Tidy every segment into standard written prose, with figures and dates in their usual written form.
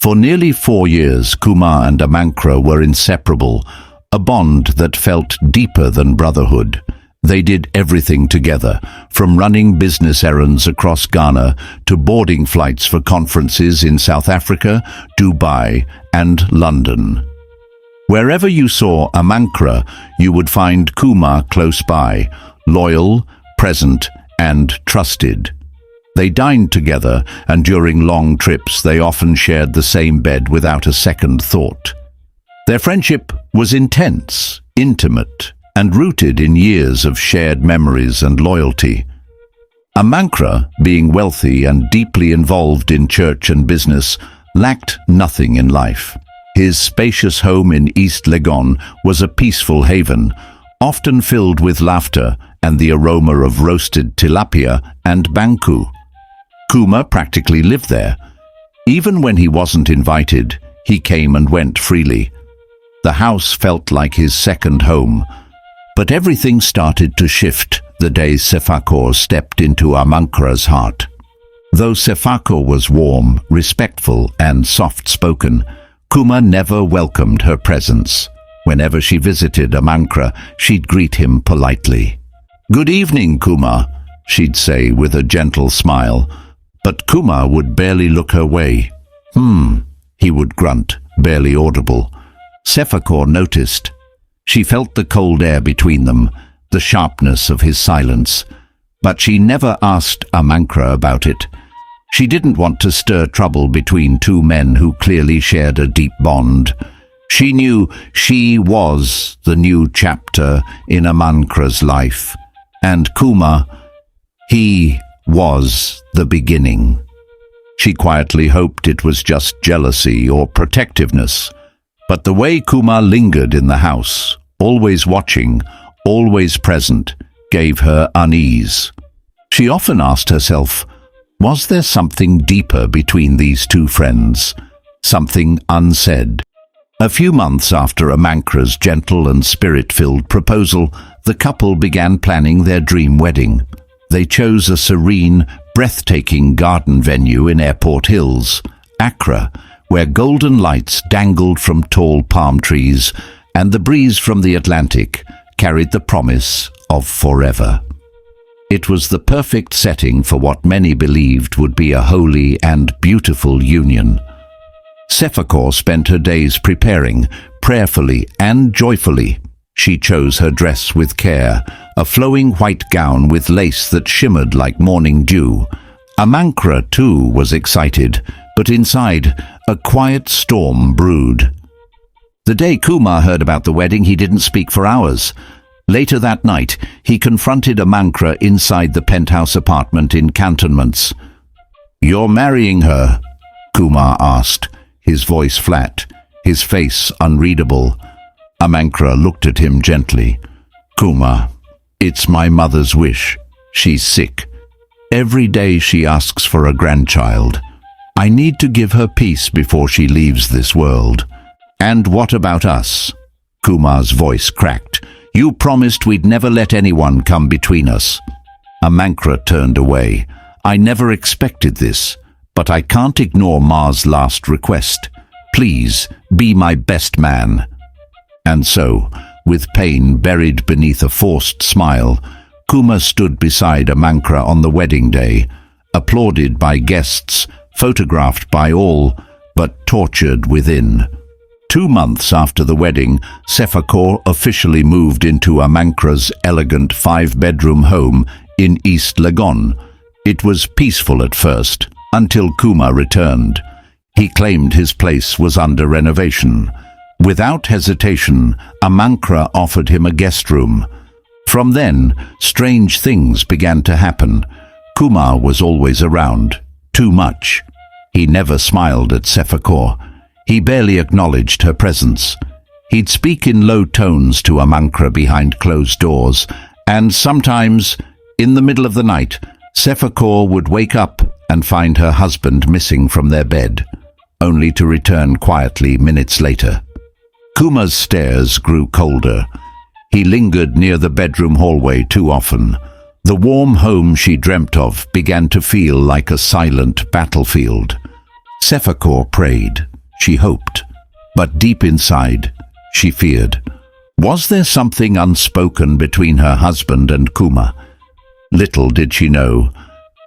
For nearly 4 years, Kumar and Amankra were inseparable, a bond that felt deeper than brotherhood. They did everything together, from running business errands across Ghana to boarding flights for conferences in South Africa, Dubai, and London. Wherever you saw Amankra, you would find Kumar close by, loyal, present, and trusted. They dined together, and during long trips they often shared the same bed without a second thought. Their friendship was intense, intimate, and rooted in years of shared memories and loyalty. Amankra, being wealthy and deeply involved in church and business, lacked nothing in life. His spacious home in East Legon was a peaceful haven, often filled with laughter and the aroma of roasted tilapia and banku. Kumar practically lived there. Even when he wasn't invited, he came and went freely. The house felt like his second home. But everything started to shift the day Sephakor stepped into Amankra's heart. Though Sephakor was warm, respectful, and soft-spoken, Kumar never welcomed her presence. Whenever she visited Amankra, she'd greet him politely. "Good evening, Kumar," she'd say with a gentle smile. But Kumar would barely look her way. He would grunt, barely audible. Sephakor noticed. She felt the cold air between them, the sharpness of his silence. But she never asked Amankra about it. She didn't want to stir trouble between two men who clearly shared a deep bond. She knew she was the new chapter in Amankra's life. And Kumar, he was the beginning. She quietly hoped it was just jealousy or protectiveness. But the way Kumar lingered in the house, always watching, always present, gave her unease. She often asked herself, was there something deeper between these two friends? Something unsaid? A few months after Amankra's gentle and spirit-filled proposal, the couple began planning their dream wedding. They chose a serene, breathtaking garden venue in Airport Hills, Accra, where golden lights dangled from tall palm trees and the breeze from the Atlantic carried the promise of forever. It was the perfect setting for what many believed would be a holy and beautiful union. Sephakor spent her days preparing, prayerfully and joyfully. She chose her dress with care, a flowing white gown with lace that shimmered like morning dew. Amankra, too, was excited, but inside, a quiet storm brewed. The day Kumar heard about the wedding, he didn't speak for hours. Later that night, he confronted Amankra inside the penthouse apartment in Cantonments. "You're marrying her?" Kumar asked, his voice flat, his face unreadable. Amankra looked at him gently. "Kumar, it's my mother's wish. She's sick. Every day she asks for a grandchild. I need to give her peace before she leaves this world." "And what about us?" Kumar's voice cracked. "You promised we'd never let anyone come between us." Amankra turned away. "I never expected this, but I can't ignore Ma's last request. Please, be my best man." And so, with pain buried beneath a forced smile, Kumar stood beside Amankra on the wedding day, applauded by guests, photographed by all, but tortured within. 2 months after the wedding, Sephakor officially moved into Amankra's elegant 5-bedroom home in East Legon. It was peaceful at first, until Kumar returned. He claimed his place was under renovation. Without hesitation, Amankra offered him a guest room. From then, strange things began to happen. Kumar was always around, too much. He never smiled at Sephakor. He barely acknowledged her presence. He'd speak in low tones to Amankra behind closed doors, and sometimes, in the middle of the night, Sephakor would wake up and find her husband missing from their bed, only to return quietly minutes later. Kumar's stares grew colder. He lingered near the bedroom hallway too often. The warm home she dreamt of began to feel like a silent battlefield. Sephakor prayed. She hoped. But deep inside, she feared. Was there something unspoken between her husband and Kumar? Little did she know.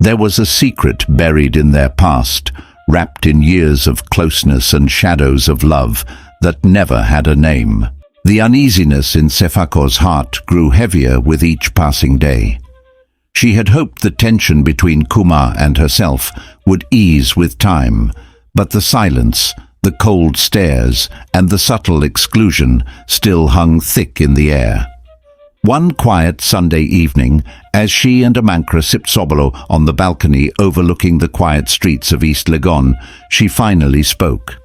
There was a secret buried in their past, wrapped in years of closeness and shadows of love that never had a name. The uneasiness in Sephakor's heart grew heavier with each passing day. She had hoped the tension between Kumar and herself would ease with time, but the silence, the cold stares, and the subtle exclusion still hung thick in the air. One quiet Sunday evening, as she and Amankra sipped Sobolo on the balcony overlooking the quiet streets of East Legon, she finally spoke.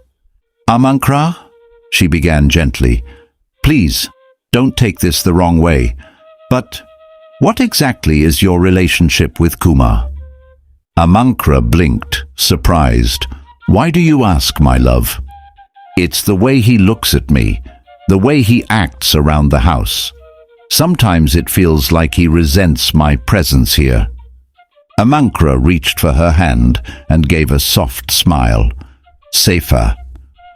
"Amankra," she began gently, "please, don't take this the wrong way, but what exactly is your relationship with Kumar?" Amankra blinked, surprised. "Why do you ask, my love?" "It's the way he looks at me, the way he acts around the house. Sometimes it feels like he resents my presence here." Amankra reached for her hand and gave a soft smile. "Sefa,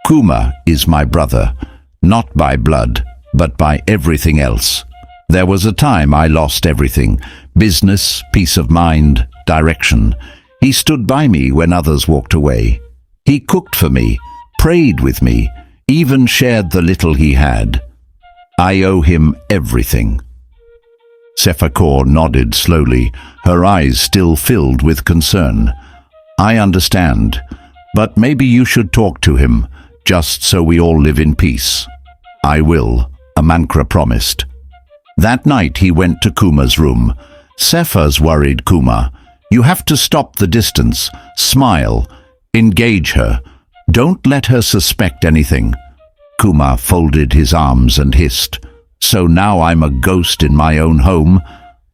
Kumar is my brother, not by blood, but by everything else. There was a time I lost everything: business, peace of mind, direction. He stood by me when others walked away. He cooked for me, prayed with me, even shared the little he had. I owe him everything." Sephakor nodded slowly, her eyes still filled with concern. "I understand, but maybe you should talk to him, just so we all live in peace." "I will," Amankra promised. That night he went to Kumar's room. "Sepha's worried, Kumar. You have to stop the distance, smile, engage her. Don't let her suspect anything." Kumar folded his arms and hissed. "So now I'm a ghost in my own home?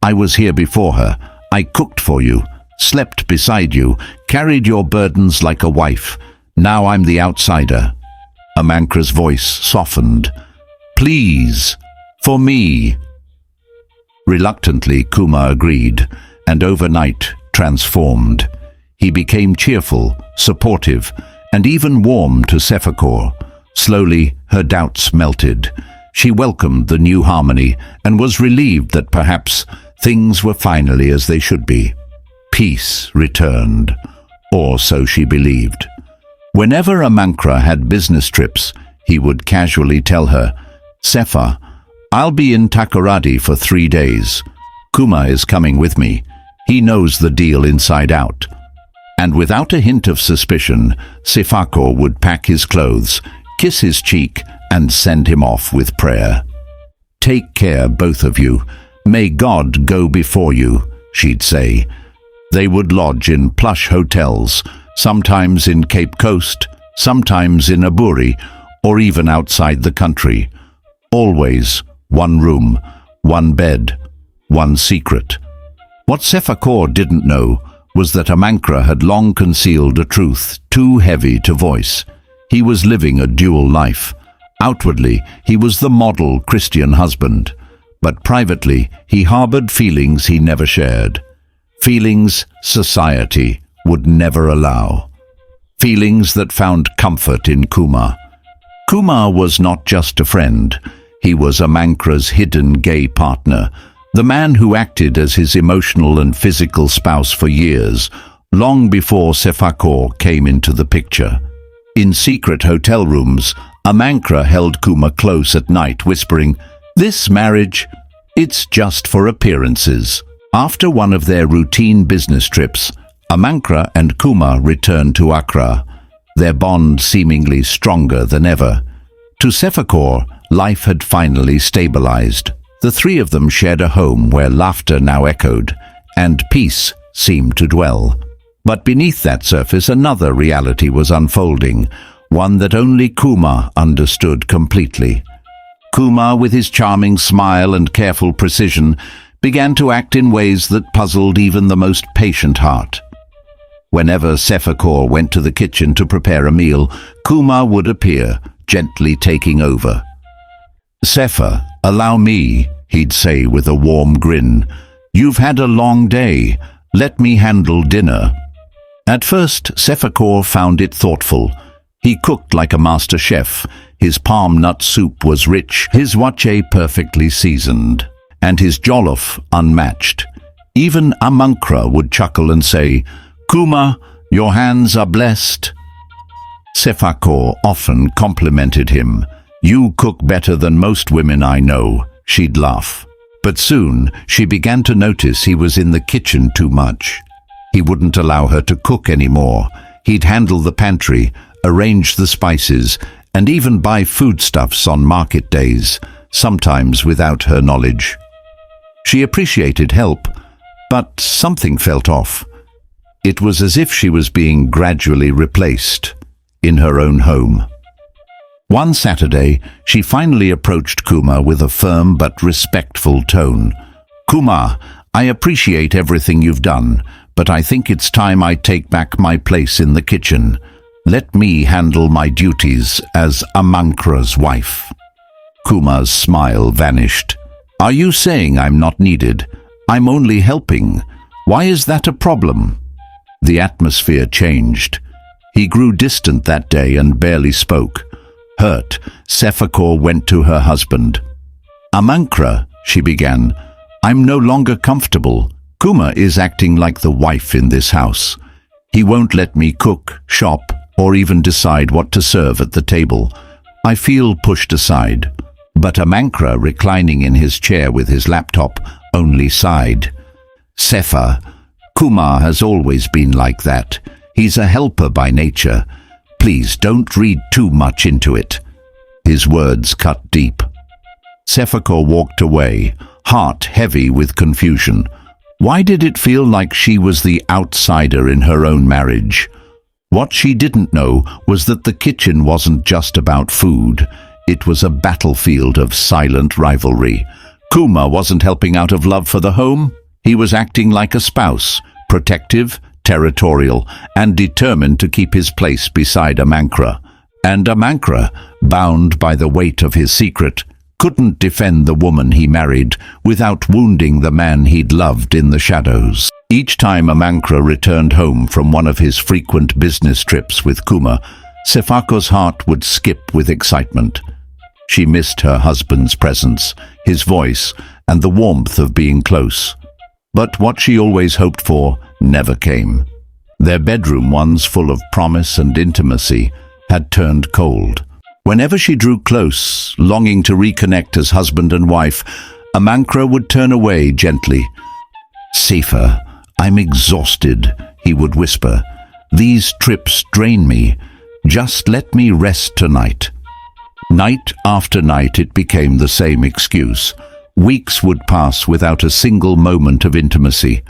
I was here before her. I cooked for you, slept beside you, carried your burdens like a wife. Now I'm the outsider." Amankra's voice softened. "Please, for me." Reluctantly, Kumar agreed, and overnight transformed. He became cheerful, supportive, and even warm to Sephakor. Slowly, her doubts melted. She welcomed the new harmony and was relieved that perhaps things were finally as they should be. Peace returned, or so she believed. Whenever Amankra had business trips, he would casually tell her, "Sepha, I'll be in Takoradi for 3 days. Kumar is coming with me. He knows the deal inside out." And without a hint of suspicion, Sephakor would pack his clothes, kiss his cheek, and send him off with prayer. "Take care, both of you. May God go before you," she'd say. They would lodge in plush hotels, sometimes in Cape Coast, sometimes in Aburi, or even outside the country. Always one room, one bed, one secret. What Sephakor didn't know was that Amankra had long concealed a truth too heavy to voice. He was living a dual life. Outwardly, he was the model Christian husband, but privately, he harbored feelings he never shared. Feelings society would never allow. Feelings that found comfort in Kumar. Kumar was not just a friend. He was Amankra's hidden gay partner, the man who acted as his emotional and physical spouse for years, long before Sephakor came into the picture. In secret hotel rooms, Amankra held Kumar close at night, whispering, "This marriage, it's just for appearances." After one of their routine business trips, Amankra and Kumar returned to Accra, their bond seemingly stronger than ever. To Sephakor, life had finally stabilized. The three of them shared a home where laughter now echoed, and peace seemed to dwell. But beneath that surface, another reality was unfolding, one that only Kumar understood completely. Kumar, with his charming smile and careful precision, began to act in ways that puzzled even the most patient heart. Whenever Sephakor went to the kitchen to prepare a meal, Kumar would appear, gently taking over. "Sepha, allow me," he'd say with a warm grin. "You've had a long day. Let me handle dinner." At first, Sephakor found it thoughtful. He cooked like a master chef. His palm nut soup was rich, his wache perfectly seasoned, and his jollof unmatched. Even Amankra would chuckle and say, "Kumar, your hands are blessed." Sephakor often complimented him. "You cook better than most women I know," she'd laugh. But soon she began to notice he was in the kitchen too much. He wouldn't allow her to cook anymore. He'd handle the pantry, arrange the spices, and even buy foodstuffs on market days, sometimes without her knowledge. She appreciated help, but something felt off. It was as if she was being gradually replaced in her own home. One Saturday, she finally approached Kumar with a firm but respectful tone. "Kumar, I appreciate everything you've done, but I think it's time I take back my place in the kitchen. Let me handle my duties as Amankra's wife." Kumar's smile vanished. "Are you saying I'm not needed? I'm only helping. Why is that a problem?" The atmosphere changed. He grew distant that day and barely spoke. Hurt, Sephakor went to her husband. "Amankra," she began, "I'm no longer comfortable. Kumar is acting like the wife in this house. He won't let me cook, shop, or even decide what to serve at the table. I feel pushed aside." But Amankra, reclining in his chair with his laptop, only sighed. "Kumar has always been like that. He's a helper by nature. Please don't read too much into it." His words cut deep. Sephakor walked away, heart heavy with confusion. Why did it feel like she was the outsider in her own marriage? What she didn't know was that the kitchen wasn't just about food. It was a battlefield of silent rivalry. Kumar wasn't helping out of love for the home. He was acting like a spouse, protective, territorial, and determined to keep his place beside Amankra. And Amankra, bound by the weight of his secret, couldn't defend the woman he married without wounding the man he'd loved in the shadows. Each time Amankra returned home from one of his frequent business trips with Kumar, Sephakor's heart would skip with excitement. She missed her husband's presence, his voice, and the warmth of being close. But what she always hoped for never came. Their bedroom, once full of promise and intimacy, had turned cold. Whenever she drew close, longing to reconnect as husband and wife, Amankra would turn away gently. "Sefa, I'm exhausted," he would whisper. "These trips drain me. Just let me rest tonight." Night after night it became the same excuse. Weeks would pass without a single moment of intimacy.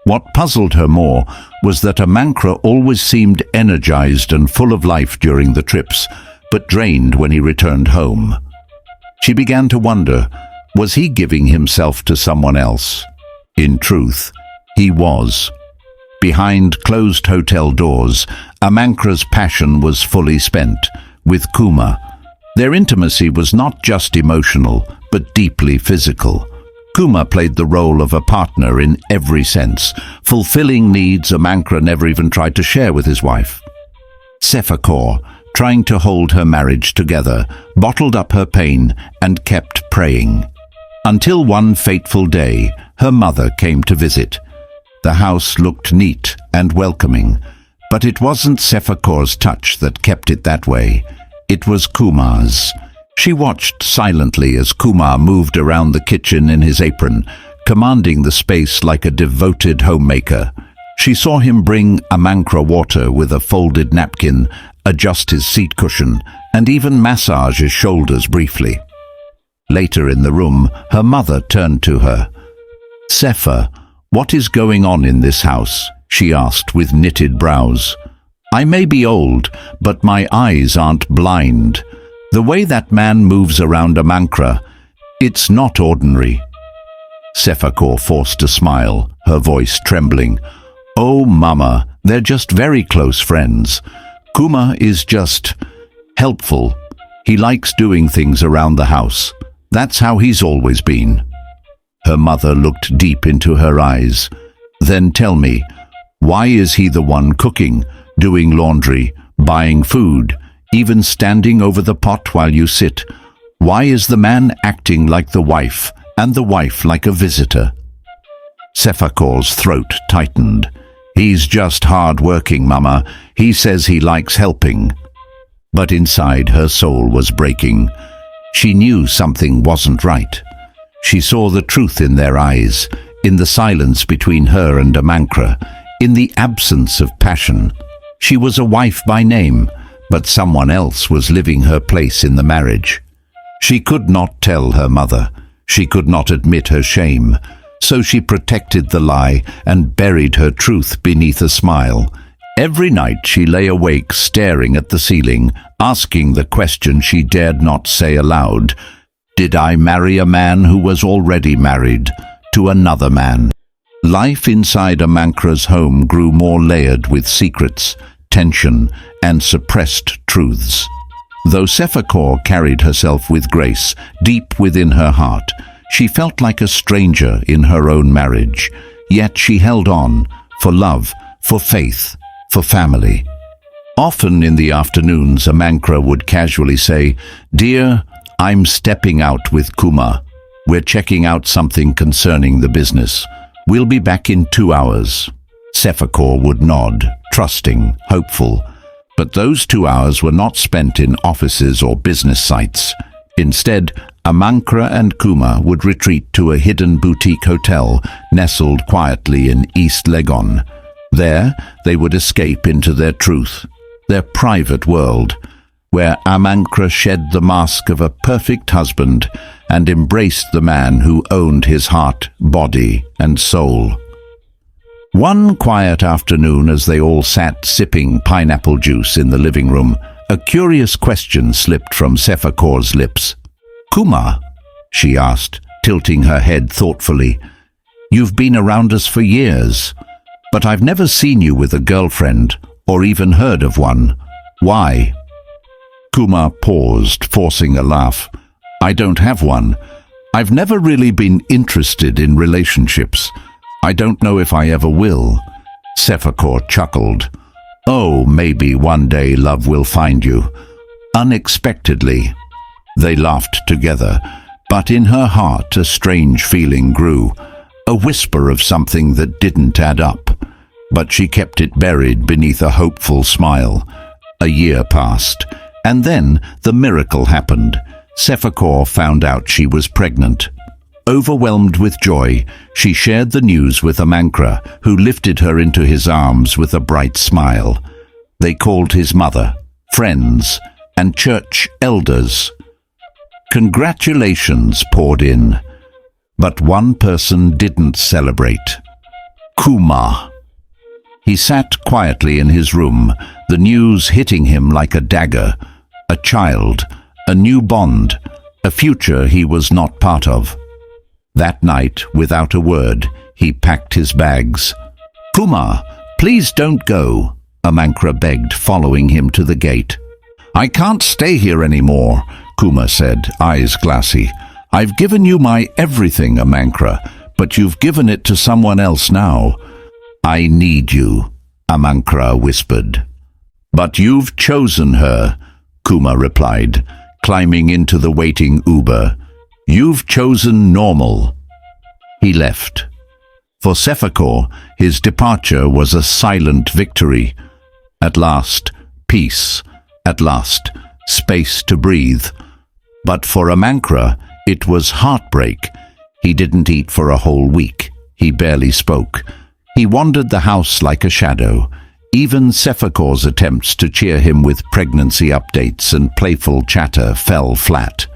What puzzled her more was that Amankra always seemed energized and full of life during the trips, but drained when he returned home. She began to wonder, was he giving himself to someone else? In truth, he was. Behind closed hotel doors, Amankra's passion was fully spent, with Kumar. Their intimacy was not just emotional, but deeply physical. Kumar played the role of a partner in every sense, fulfilling needs Amankra never even tried to share with his wife. Sephakor, trying to hold her marriage together, bottled up her pain and kept praying. Until one fateful day, her mother came to visit. The house looked neat and welcoming, but it wasn't Sephakor's touch that kept it that way. It was Kumar's. She watched silently as Kumar moved around the kitchen in his apron, commanding the space like a devoted homemaker. She saw him bring Amankra water with a folded napkin, adjust his seat cushion, and even massage his shoulders briefly. Later in the room, her mother turned to her. "Sepha, what is going on in this house?" she asked with knitted brows. "I may be old, but my eyes aren't blind. The way that man moves around Amankra, it's not ordinary." Sephakor forced a smile, her voice trembling. "Oh, Mama, they're just very close friends. Kumar is just helpful. He likes doing things around the house. That's how he's always been." Her mother looked deep into her eyes. "Then tell me, Why is he the one cooking, doing laundry, buying food, even standing over the pot while you sit? Why is the man acting like the wife and the wife like a visitor? Sephakor's throat tightened. He's just hard-working, Mama. He says he likes helping. But inside her soul was breaking. She knew something wasn't right. She saw the truth in their eyes, in the silence between her and Amankra, in the absence of passion. She was a wife by name, but someone else was living her place in the marriage. She could not tell her mother. She could not admit her shame. So she protected the lie and buried her truth beneath a smile. Every night she lay awake staring at the ceiling, asking the question she dared not say aloud. Did I marry a man who was already married to another man? Life inside Amankra's home grew more layered with secrets, tension, and suppressed truths. Though Sephakor carried herself with grace, deep within her heart, she felt like a stranger in her own marriage. Yet she held on, for love, for faith, for family. Often in the afternoons, Amankra would casually say, "Dear, I'm stepping out with Kumar. We're checking out something concerning the business. We'll be back in 2 hours." Sephakor would nod, trusting, hopeful. But those 2 hours were not spent in offices or business sites. Instead, Amankra and Kumar would retreat to a hidden boutique hotel nestled quietly in East Legon. There, they would escape into their truth, their private world, where Amankra shed the mask of a perfect husband and embraced the man who owned his heart, body, and soul. One quiet afternoon, as they all sat sipping pineapple juice in the living room, a curious question slipped from Sephakor's lips. "Kumar," she asked, tilting her head thoughtfully, "you've been around us for years, but I've never seen you with a girlfriend, or even heard of one. Why?" Kumar paused, forcing a laugh. "I don't have one. I've never really been interested in relationships. I don't know if I ever will." Sephakor chuckled. "Oh, maybe one day love will find you. Unexpectedly." They laughed together, but in her heart a strange feeling grew, a whisper of something that didn't add up. But she kept it buried beneath a hopeful smile. A year passed, and then the miracle happened. Sephakor found out she was pregnant. Overwhelmed with joy, she shared the news with Amankra, who lifted her into his arms with a bright smile. They called his mother, friends, and church elders. Congratulations poured in, but one person didn't celebrate. Kumar. He sat quietly in his room, the news hitting him like a dagger. A child, a new bond, a future he was not part of. That night, without a word, he packed his bags. "Kumar, please don't go," Amankra begged, following him to the gate. "I can't stay here anymore," Kumar said, eyes glassy. "I've given you my everything, Amankra, but you've given it to someone else now." "I need you," Amankra whispered. "But you've chosen her," Kumar replied, climbing into the waiting Uber. "You've chosen normal." He left. For Sephakor, his departure was a silent victory. At last, peace. At last, space to breathe. But for Amankra, it was heartbreak. He didn't eat for a whole week. He barely spoke. He wandered the house like a shadow. Even Sephakor's attempts to cheer him with pregnancy updates and playful chatter fell flat.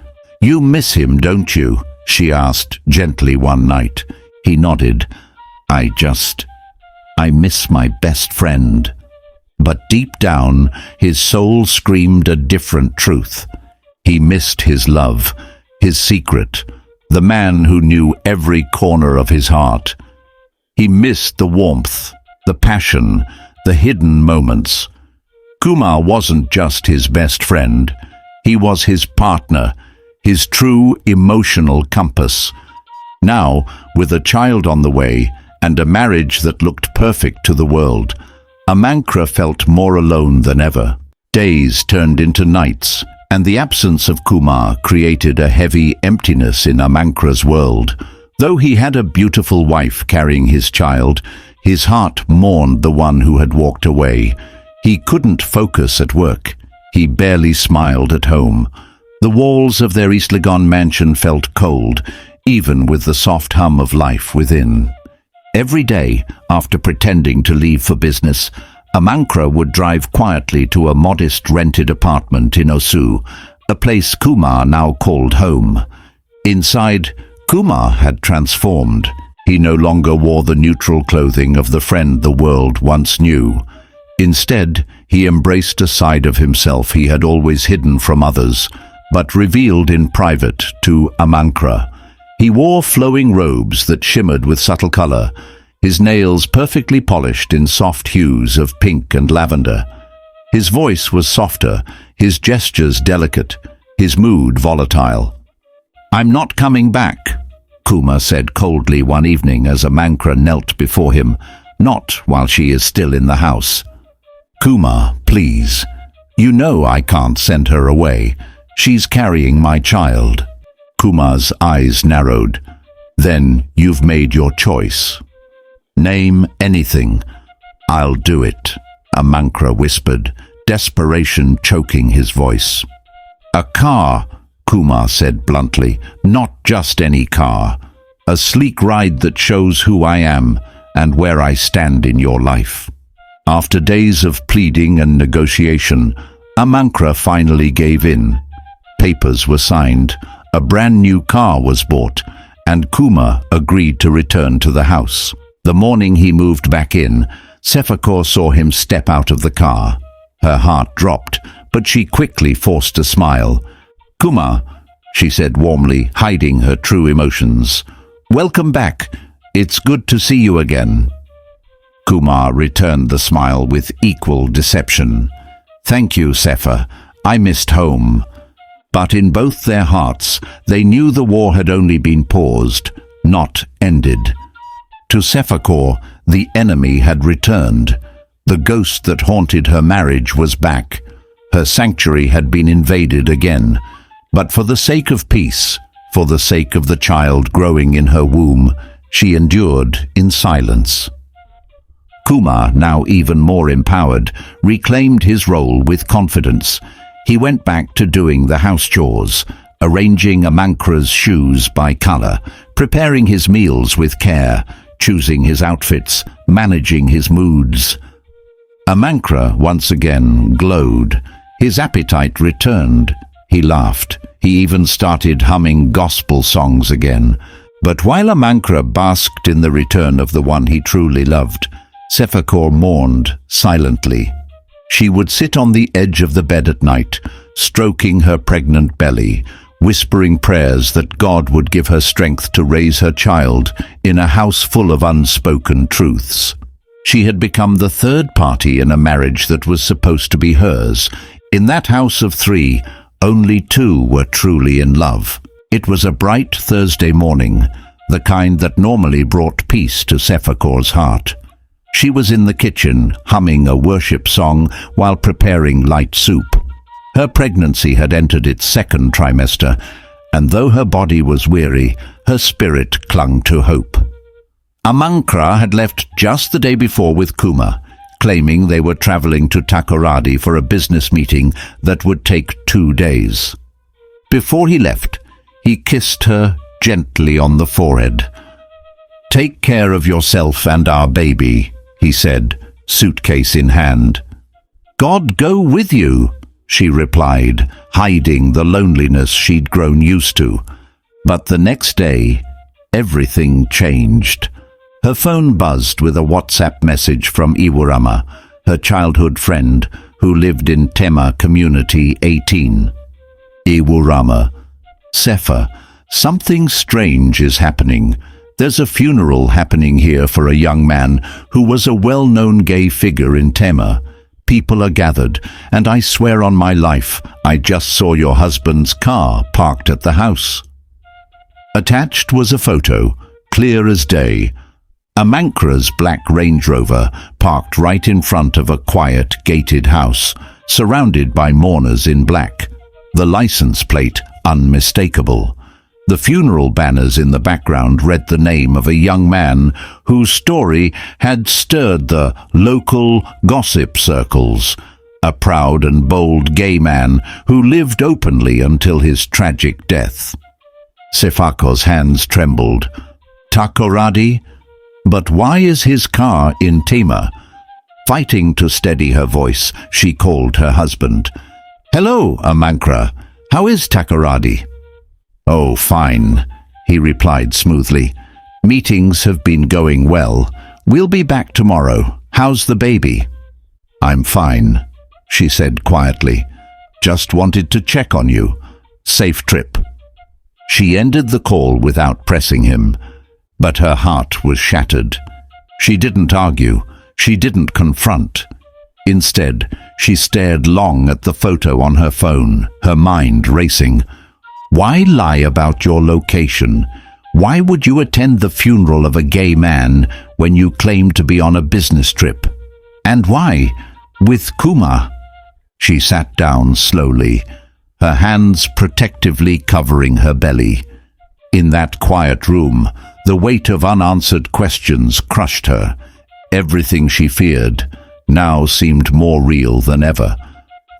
"You miss him, don't you?" she asked gently one night. He nodded. I miss my best friend." But deep down, his soul screamed a different truth. He missed his love, his secret, the man who knew every corner of his heart. He missed the warmth, the passion, the hidden moments. Kumar wasn't just his best friend. He was his partner, his true emotional compass. Now, with a child on the way and a marriage that looked perfect to the world, Amankra felt more alone than ever. Days turned into nights, and the absence of Kumar created a heavy emptiness in Amankra's world. Though he had a beautiful wife carrying his child, his heart mourned the one who had walked away. He couldn't focus at work. He barely smiled at home. The walls of their East Legon mansion felt cold, even with the soft hum of life within. Every day, after pretending to leave for business, Amankra would drive quietly to a modest rented apartment in Osu, a place Kumar now called home. Inside, Kumar had transformed. He no longer wore the neutral clothing of the friend the world once knew. Instead, he embraced a side of himself he had always hidden from others, but revealed in private to Amankra. He wore flowing robes that shimmered with subtle color, his nails perfectly polished in soft hues of pink and lavender. His voice was softer, his gestures delicate, his mood volatile. "I'm not coming back," Kumar said coldly one evening as Amankra knelt before him, "not while she is still in the house." "Kumar, please. You know I can't send her away. She's carrying my child." Kumar's eyes narrowed. "Then you've made your choice. Name anything. I'll do it," Amankra whispered, desperation choking his voice. "A car," Kumar said bluntly, "not just any car. A sleek ride that shows who I am and where I stand in your life." After days of pleading and negotiation, Amankra finally gave in. Papers were signed, a brand new car was bought, and Kumar agreed to return to the house. The morning he moved back in, Sephakor saw him step out of the car. Her heart dropped, but she quickly forced a smile. "Kumar," she said warmly, hiding her true emotions. "Welcome back. It's good to see you again." Kumar returned the smile with equal deception. "Thank you, Sepha. I missed home." But in both their hearts, they knew the war had only been paused, not ended. To Sephakor, the enemy had returned. The ghost that haunted her marriage was back. Her sanctuary had been invaded again. But for the sake of peace, for the sake of the child growing in her womb, she endured in silence. Kumar, now even more empowered, reclaimed his role with confidence. He went back to doing the house chores, arranging Amankra's shoes by color, preparing his meals with care, choosing his outfits, managing his moods. Amankra once again glowed. His appetite returned. He laughed. He even started humming gospel songs again. But while Amankra basked in the return of the one he truly loved, Sephakor mourned silently. She would sit on the edge of the bed at night, stroking her pregnant belly, whispering prayers that God would give her strength to raise her child in a house full of unspoken truths. She had become the third party in a marriage that was supposed to be hers. In that house of three, only two were truly in love. It was a bright Thursday morning, the kind that normally brought peace to Sephakor's heart. She was in the kitchen, humming a worship song while preparing light soup. Her pregnancy had entered its second trimester, and though her body was weary, her spirit clung to hope. Amankra had left just the day before with Kumar, claiming they were traveling to Takoradi for a business meeting that would take 2 days. Before he left, he kissed her gently on the forehead. "Take care of yourself and our baby," he said, suitcase in hand. "God go with you," she replied, hiding the loneliness she'd grown used to. But the next day, everything changed. Her phone buzzed with a WhatsApp message from Iwurama, her childhood friend who lived in Tema Community 18. "Iwurama, Sepha, something strange is happening. There's a funeral happening here for a young man who was a well-known gay figure in Tema. People are gathered, and I swear on my life, I just saw your husband's car parked at the house." Attached was a photo, clear as day. Amancra's black Range Rover parked right in front of a quiet, gated house, surrounded by mourners in black, the license plate unmistakable. The funeral banners in the background read the name of a young man whose story had stirred the local gossip circles, a proud and bold gay man who lived openly until his tragic death. Sephakor's hands trembled. Takoradi? But why is his car in Tema? Fighting to steady her voice, she called her husband. "Hello, Amancra. How is Takoradi?" "Oh, fine," he replied smoothly. "Meetings have been going well. We'll be back tomorrow. How's the baby?" "I'm fine," she said quietly. "Just wanted to check on you. Safe trip." She ended the call without pressing him, but her heart was shattered. She didn't argue. She didn't confront. Instead, she stared long at the photo on her phone, her mind racing. Why lie about your location? Why would you attend the funeral of a gay man when you claim to be on a business trip? And why? With Kumar? She sat down slowly, her hands protectively covering her belly. In that quiet room, the weight of unanswered questions crushed her. Everything she feared now seemed more real than ever.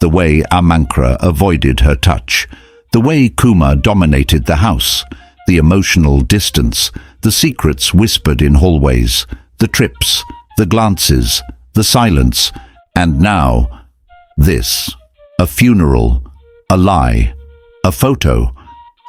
The way Amancra avoided her touch, the way Kumar dominated the house, the emotional distance, the secrets whispered in hallways, the trips, the glances, the silence, and now, this, a funeral, a lie, a photo.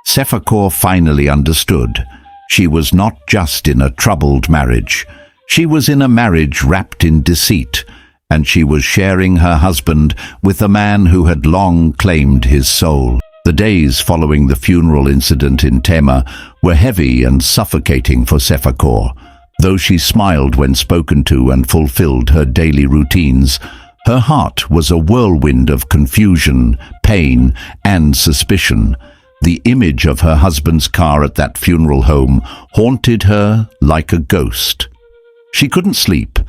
Sephakor finally understood. She was not just in a troubled marriage. She was in a marriage wrapped in deceit, and she was sharing her husband with a man who had long claimed his soul. The days following the funeral incident in Tema were heavy and suffocating for Sephakor. Though she smiled when spoken to and fulfilled her daily routines, her heart was a whirlwind of confusion, pain, and suspicion. The image of her husband's car at that funeral home haunted her like a ghost. She couldn't sleep,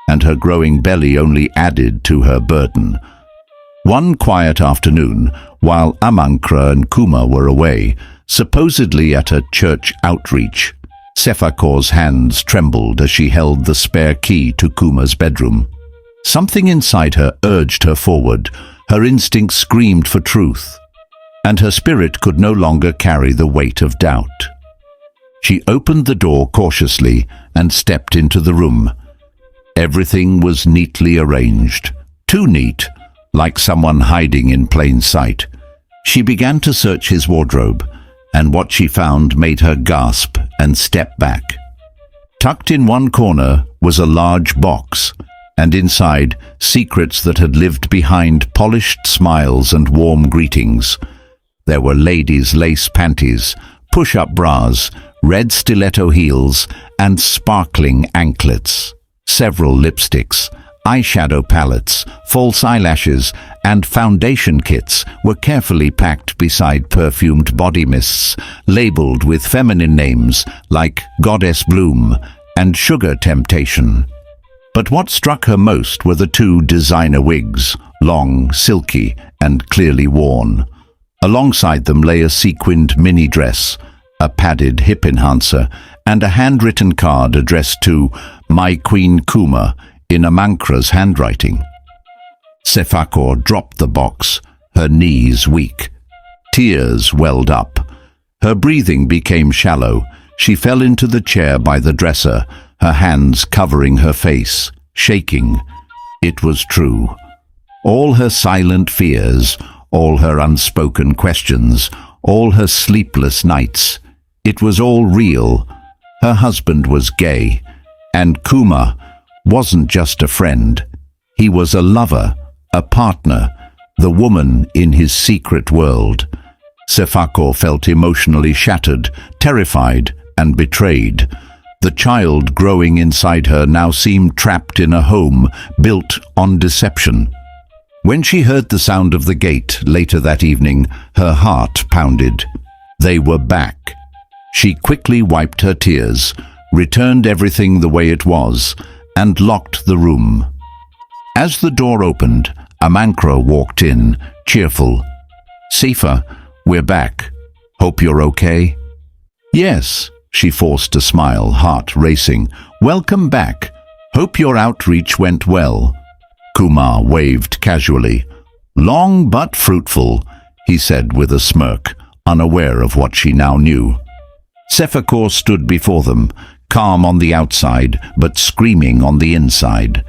and her growing belly only added to her burden. One quiet afternoon, while Amancra and Kumar were away, supposedly at a church outreach, Sephakor's hands trembled as she held the spare key to Kumar's bedroom. Something inside her urged her forward. Her instinct screamed for truth, and her spirit could no longer carry the weight of doubt. She opened the door cautiously and stepped into the room. Everything was neatly arranged, too neat, like someone hiding in plain sight. She began to search his wardrobe, and what she found made her gasp and step back. Tucked in one corner was a large box, and inside, secrets that had lived behind polished smiles and warm greetings. There were ladies' lace panties, push-up bras, red stiletto heels, and sparkling anklets. Several lipsticks, eyeshadow palettes, false eyelashes, and foundation kits were carefully packed beside perfumed body mists, labeled with feminine names like Goddess Bloom and Sugar Temptation. But what struck her most were the two designer wigs, long, silky, and clearly worn. Alongside them lay a sequined mini dress, a padded hip enhancer, and a handwritten card addressed to My Queen Kumar in Amancra's handwriting. Sephakor dropped the box, her knees weak. Tears welled up. Her breathing became shallow. She fell into the chair by the dresser, her hands covering her face, shaking. It was true. All her silent fears, all her unspoken questions, all her sleepless nights, it was all real. Her husband was gay, and Kumar wasn't just a friend. He was a lover, a partner, the woman in his secret world. Sephakor felt emotionally shattered, terrified, and betrayed. The child growing inside her now seemed trapped in a home built on deception. When she heard the sound of the gate later that evening, her heart pounded. They were back. She quickly wiped her tears, returned everything the way it was, and locked the room. As the door opened, Amankra walked in, cheerful. "Sefa, we're back. Hope you're okay?" "Yes," she forced a smile, heart racing. "Welcome back. Hope your outreach went well." Kumar waved casually. "Long but fruitful," he said with a smirk, unaware of what she now knew. Sephakor stood before them, calm on the outside, but screaming on the inside.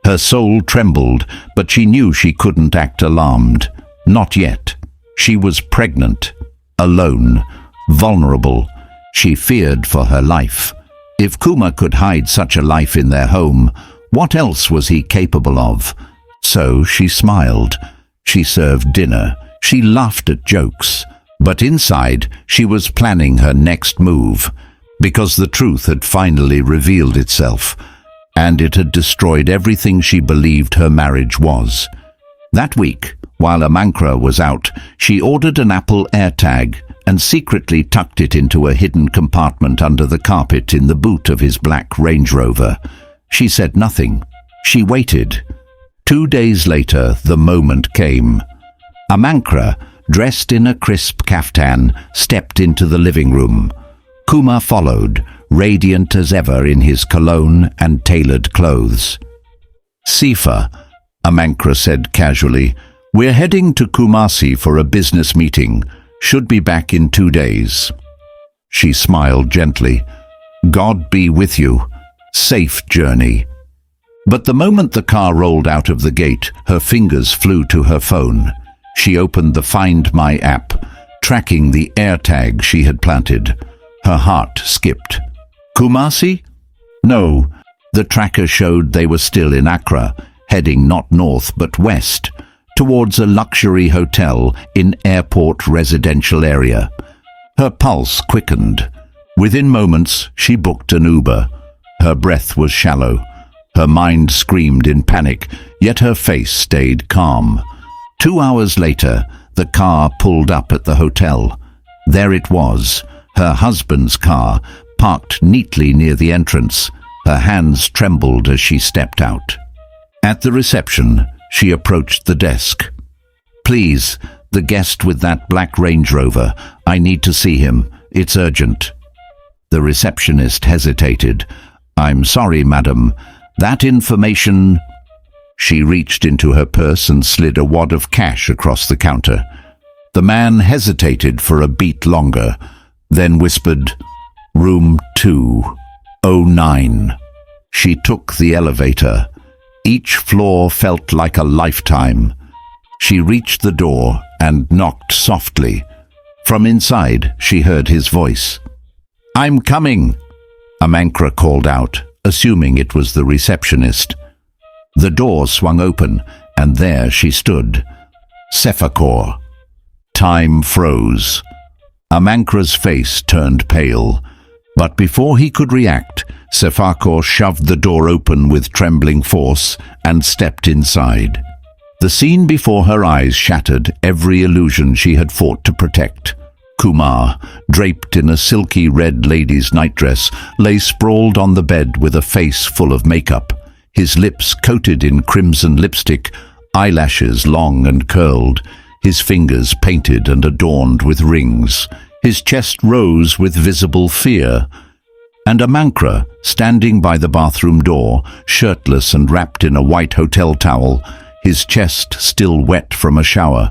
Her soul trembled, but she knew she couldn't act alarmed. Not yet. She was pregnant, alone, vulnerable. She feared for her life. If Kumar could hide such a life in their home, what else was he capable of? So she smiled. She served dinner. She laughed at jokes. But inside, she was planning her next move, because the truth had finally revealed itself, and it had destroyed everything she believed her marriage was. That week, while Amankra was out, she ordered an Apple AirTag and secretly tucked it into a hidden compartment under the carpet in the boot of his black Range Rover. She said nothing. She waited. 2 days later, the moment came. Amankra, dressed in a crisp kaftan, stepped into the living room. Kumar followed, radiant as ever in his cologne and tailored clothes. "Sefa," Amankra said casually, "we're heading to Kumasi for a business meeting. Should be back in 2 days." She smiled gently. "God be with you. Safe journey." But the moment the car rolled out of the gate, her fingers flew to her phone. She opened the Find My app, tracking the AirTag she had planted. Her heart skipped. Kumasi? No, the tracker showed they were still in Accra, heading not north but west, towards a luxury hotel in airport residential area. Her pulse quickened. Within moments, she booked an Uber. Her breath was shallow. Her mind screamed in panic, yet her face stayed calm. 2 hours later, the car pulled up at the hotel. There it was, her husband's car, parked neatly near the entrance. Her hands trembled as she stepped out. At the reception, she approached the desk. "Please, the guest with that black Range Rover. I need to see him. It's urgent." The receptionist hesitated. "I'm sorry, madam. That information—" She reached into her purse and slid a wad of cash across the counter. The man hesitated for a beat longer, then whispered, "Room 209. She took the elevator. Each floor felt like a lifetime. She reached the door and knocked softly. From inside, she heard his voice. "I'm coming," Amankra called out, assuming it was the receptionist. The door swung open, and there she stood. Sephakor. Time froze. Amankra's face turned pale, but before he could react, Sephakor shoved the door open with trembling force and stepped inside. The scene before her eyes shattered every illusion she had fought to protect. Kumar, draped in a silky red lady's nightdress, lay sprawled on the bed with a face full of makeup, his lips coated in crimson lipstick, eyelashes long and curled, his fingers painted and adorned with rings. His chest rose with visible fear. And Amankra, standing by the bathroom door, shirtless and wrapped in a white hotel towel, his chest still wet from a shower.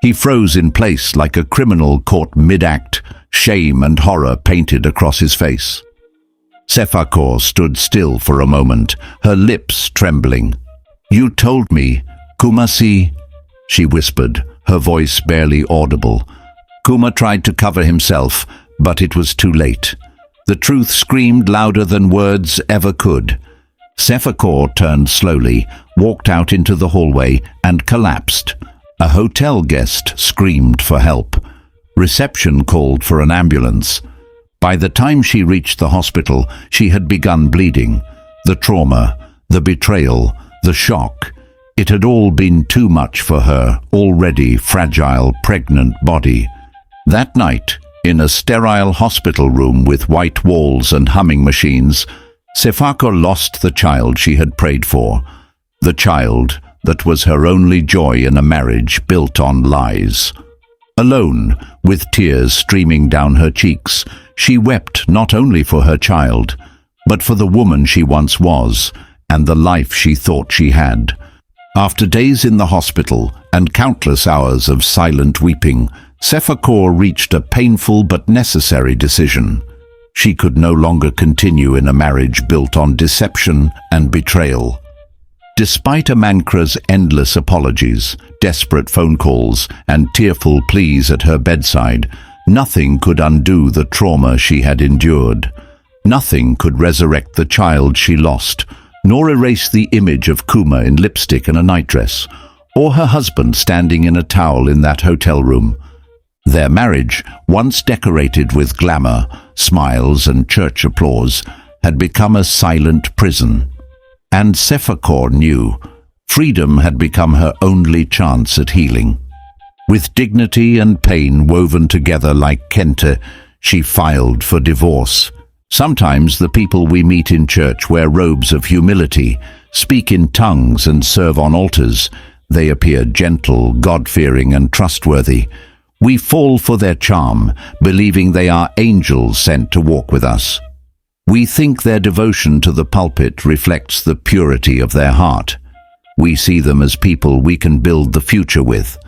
He froze in place like a criminal caught mid-act, shame and horror painted across his face. Sephakor stood still for a moment, her lips trembling. "You told me, Kumasi," she whispered, her voice barely audible. Kumar tried to cover himself, but it was too late. The truth screamed louder than words ever could. Sephakor turned slowly, walked out into the hallway, and collapsed. A hotel guest screamed for help. Reception called for an ambulance. By the time she reached the hospital, she had begun bleeding. The trauma, the betrayal, the shock. It had all been too much for her already fragile, pregnant body. That night, In a sterile hospital room with white walls and humming machines, Sephakor lost the child she had prayed for, the child that was her only joy in a marriage built on lies. Alone, with tears streaming down her cheeks, she wept not only for her child, but for the woman she once was and the life she thought she had. After days in the hospital and countless hours of silent weeping, Sephakor reached a painful but necessary decision. She could no longer continue in a marriage built on deception and betrayal. Despite Amankra's endless apologies, desperate phone calls, and tearful pleas at her bedside, nothing could undo the trauma she had endured. Nothing could resurrect the child she lost, nor erase the image of Kumar in lipstick and a nightdress, or her husband standing in a towel in that hotel room. Their marriage, once decorated with glamour, smiles and church applause, had become a silent prison. And Sephakor knew freedom had become her only chance at healing. With dignity and pain woven together like kente, she filed for divorce. Sometimes the people we meet in church wear robes of humility, speak in tongues and serve on altars. They appear gentle, God-fearing and trustworthy. We fall for their charm, believing they are angels sent to walk with us. We think their devotion to the pulpit reflects the purity of their heart. We see them as people we can build the future with.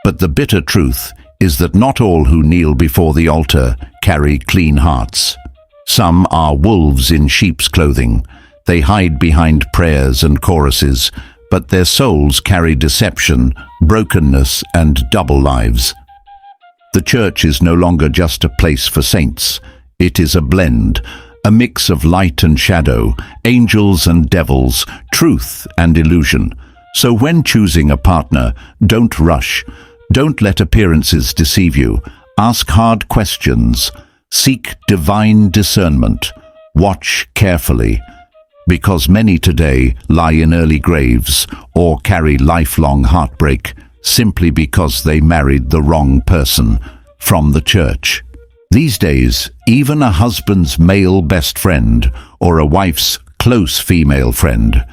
But the bitter truth is that not all who kneel before the altar carry clean hearts. Some are wolves in sheep's clothing. They hide behind prayers and choruses, but their souls carry deception, brokenness, and double lives. The church is no longer just a place for saints. It is a blend, a mix of light and shadow, angels and devils, truth and illusion. So when choosing a partner, don't rush. Don't let appearances deceive you. Ask hard questions. Seek divine discernment. Watch carefully. Because many today lie in early graves or carry lifelong heartbreak simply because they married the wrong person from the church. These days, even a husband's male best friend or a wife's close female friend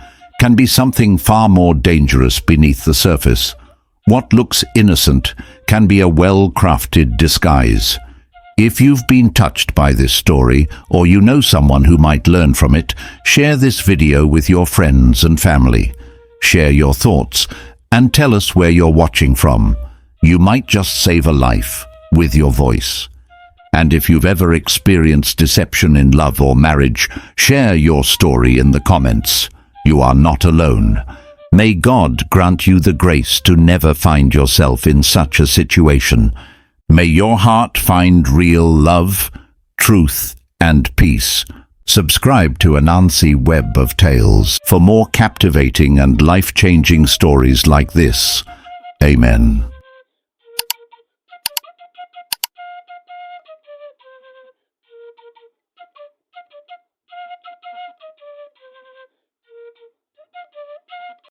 can be something far more dangerous beneath the surface. What looks innocent can be a well-crafted disguise. If you've been touched by this story, or you know someone who might learn from it, share this video with your friends and family. Share your thoughts and tell us where you're watching from. You might just save a life with your voice. And if you've ever experienced deception in love or marriage, share your story in the comments. You are not alone. May God grant you the grace to never find yourself in such a situation. May your heart find real love, truth, and peace. Subscribe to Ananse Web of Tales for more captivating and life-changing stories like this. Amen.